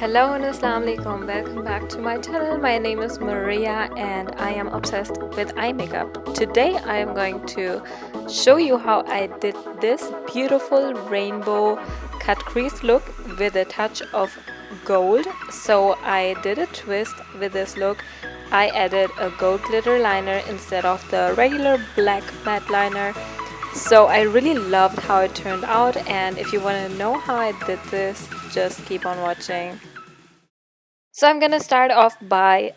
Hello and Assalamu alaikum. Welcome back to my channel. My name is Maria and I am obsessed with eye makeup. Today I am going to show you how I did this beautiful rainbow cut crease look with a touch of gold. So I did a twist with this look. I added a gold glitter liner instead of the regular black matte liner. So I really loved how it turned out, and if you want to know how I did this, just keep on watching. So I'm gonna start off by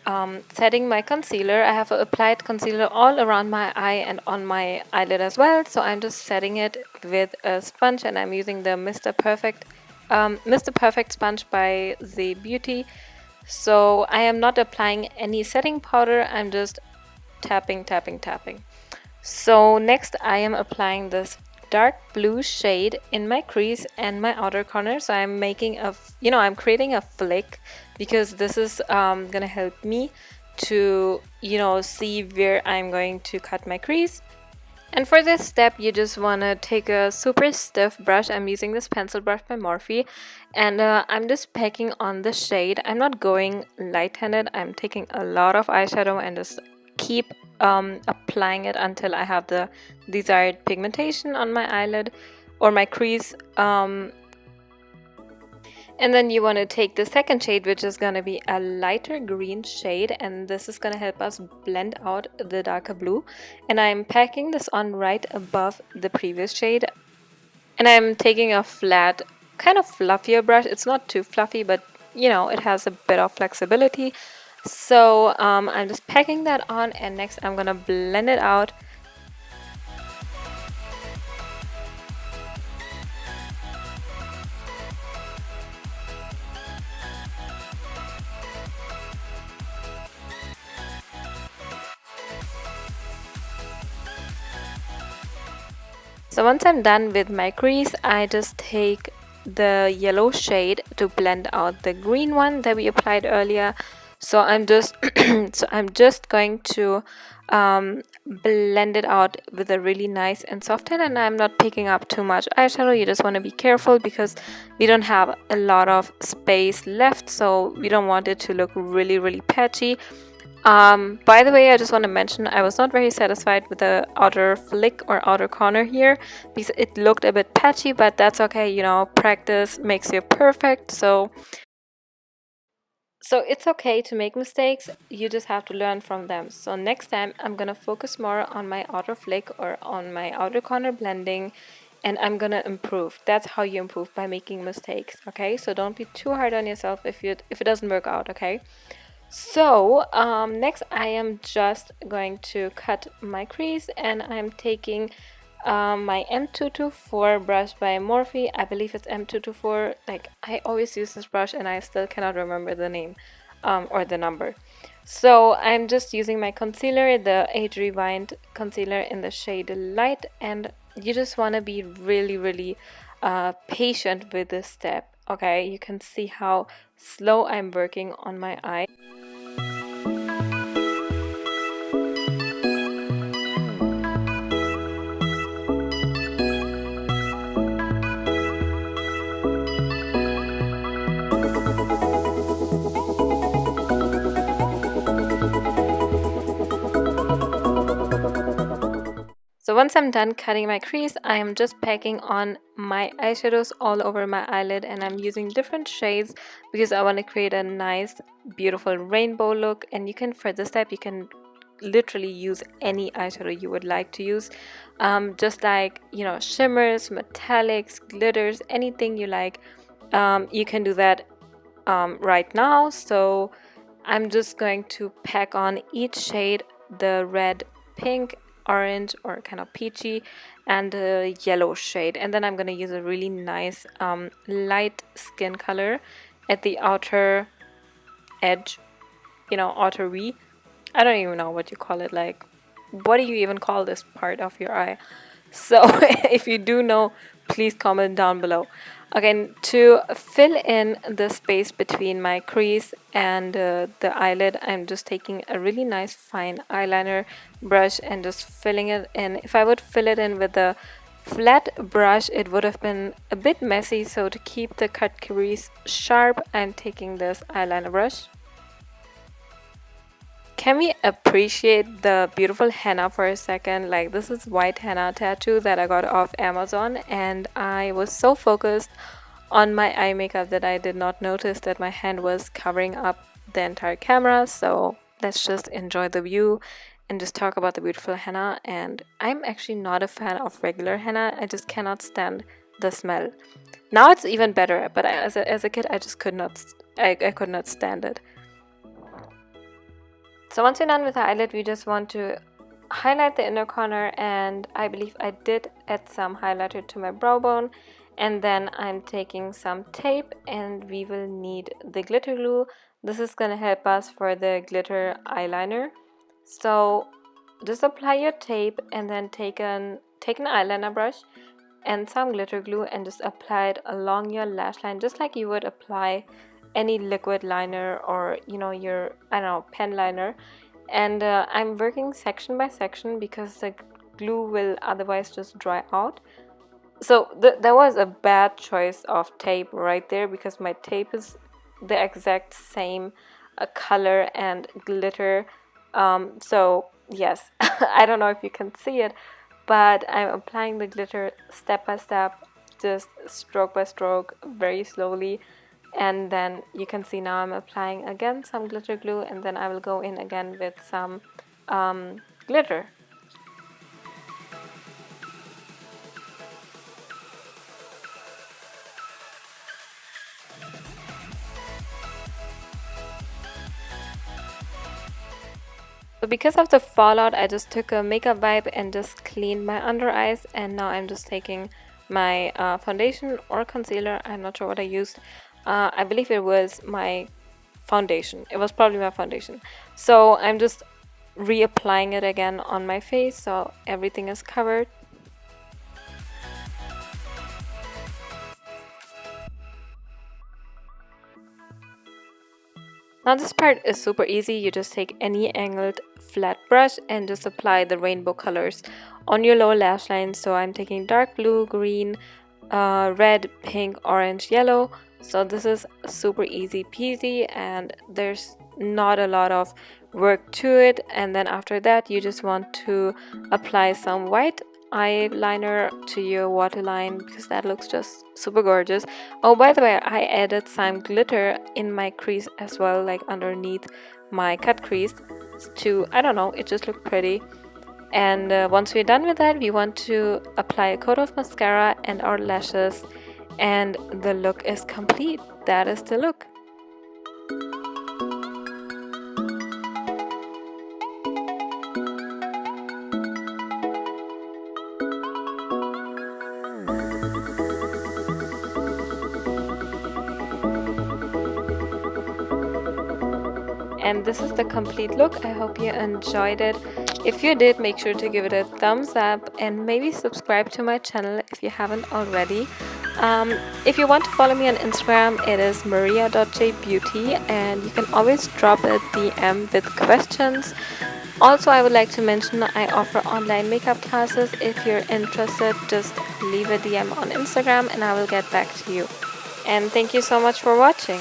setting my concealer. I have applied concealer all around my eye and on my eyelid as well. So I'm just setting it with a sponge, and I'm using the Mr. Perfect sponge by CREASE. So I am not applying any setting powder. I'm just tapping, tapping, tapping. So next I am applying this dark blue shade in my crease and my outer corner. So I'm making I'm creating a flick because this is gonna help me to see where I'm going to cut my crease. And for this step, you just want to take a super stiff brush. I'm using this pencil brush by Morphe, and I'm just packing on the shade. I'm not going light-handed. I'm taking a lot of eyeshadow and just keep applying it until I have the desired pigmentation on my eyelid or my crease. And then you want to take the second shade, which is going to be a lighter green shade, and this is going to help us blend out the darker blue. And I'm packing this on right above the previous shade, and I'm taking a flat, kind of fluffier brush. It's not too fluffy, but it has a bit of flexibility. So I'm just packing that on, and next I'm going to blend it out. So once I'm done with my crease, I just take the yellow shade to blend out the green one that we applied earlier. So I'm just going to blend it out with a really nice and soft hand, and I'm not picking up too much eyeshadow. You just want to be careful because we don't have a lot of space left, so we don't want it to look really patchy. By the way, I just want to mention I was not very satisfied with the outer flick or outer corner here because it looked a bit patchy, but that's okay, practice makes you perfect. So it's okay to make mistakes, you just have to learn from them. So next time I'm gonna focus more on my outer flick or on my outer corner blending, and I'm gonna improve. That's how you improve, by making mistakes, okay? So don't be too hard on yourself if it doesn't work out, okay? So next I am just going to cut my crease, and I'm taking my M224 brush by Morphe. I believe it's M224. Like, I always use this brush and I still cannot remember the name or the number. So I'm just using my concealer, the Age Rewind concealer in the shade Light, and you just want to be really patient with this step, okay? You can see how slow I'm working on my eye. So once I'm done cutting my crease, I am just packing on my eyeshadows all over my eyelid, and I'm using different shades because I want to create a nice, beautiful rainbow look. And you can, for this step, you can literally use any eyeshadow you would like to use, just like shimmers, metallics, glitters, anything you like. You can do that right now. So I'm just going to pack on each shade, the red, pink, orange, or kind of peachy, and a yellow shade, and then I'm going to use a really nice light skin color at the outer edge, outer V. I don't even know what you call it. Like, what do you even call this part of your eye? So if you do know, please comment down below. Again, to fill in the space between my crease and the eyelid, I'm just taking a really nice fine eyeliner brush and just filling it in. If I would fill it in with a flat brush, it would have been a bit messy, so to keep the cut crease sharp, I'm taking this eyeliner brush. Can we appreciate the beautiful henna for a second? Like, this is white henna tattoo that I got off Amazon, and I was so focused on my eye makeup that I did not notice that my hand was covering up the entire camera. So let's just enjoy the view and just talk about the beautiful henna. And I'm actually not a fan of regular henna. I just cannot stand the smell. Now it's even better, but as a kid I just could not stand it. So once you're done with the eyelid, we just want to highlight the inner corner, and I believe I did add some highlighter to my brow bone. And then I'm taking some tape, and we will need the glitter glue. This is going to help us for the glitter eyeliner. So just apply your tape and then take an eyeliner brush and some glitter glue and just apply it along your lash line, just like you would apply any liquid liner or your pen liner. And I'm working section by section because the glue will otherwise just dry out. So there was a bad choice of tape right there, because my tape is the exact same color and glitter. So yes, I don't know if you can see it, but I'm applying the glitter step by step, just stroke by stroke, very slowly. And then you can see now I'm applying again some glitter glue, and then I will go in again with some glitter. So because of the fallout, I just took a makeup wipe and just cleaned my under eyes, and now I'm just taking my foundation or concealer. I'm not sure what I used. I believe it was my foundation. It was probably my foundation. So I'm just reapplying it again on my face so everything is covered. Now this part is super easy. You just take any angled flat brush and just apply the rainbow colors on your lower lash line. So I'm taking dark blue, green, red, pink, orange, yellow. So this is super easy peasy, and there's not a lot of work to it. And then after that, you just want to apply some white eyeliner to your waterline, because that looks just super gorgeous. Oh, by the way, I added some glitter in my crease as well, like underneath my cut crease to, I don't know, it just looked pretty. And once we're done with that, we want to apply a coat of mascara and our lashes, and the look is complete. That is the look. And this is the complete look. I hope you enjoyed it. If you did, make sure to give it a thumbs up and maybe subscribe to my channel if you haven't already. If you want to follow me on Instagram, it is Maria.jbeauty, and you can always drop a DM with questions. Also, I would like to mention I offer online makeup classes. If you're interested, just leave a DM on Instagram and I will get back to you. And thank you so much for watching.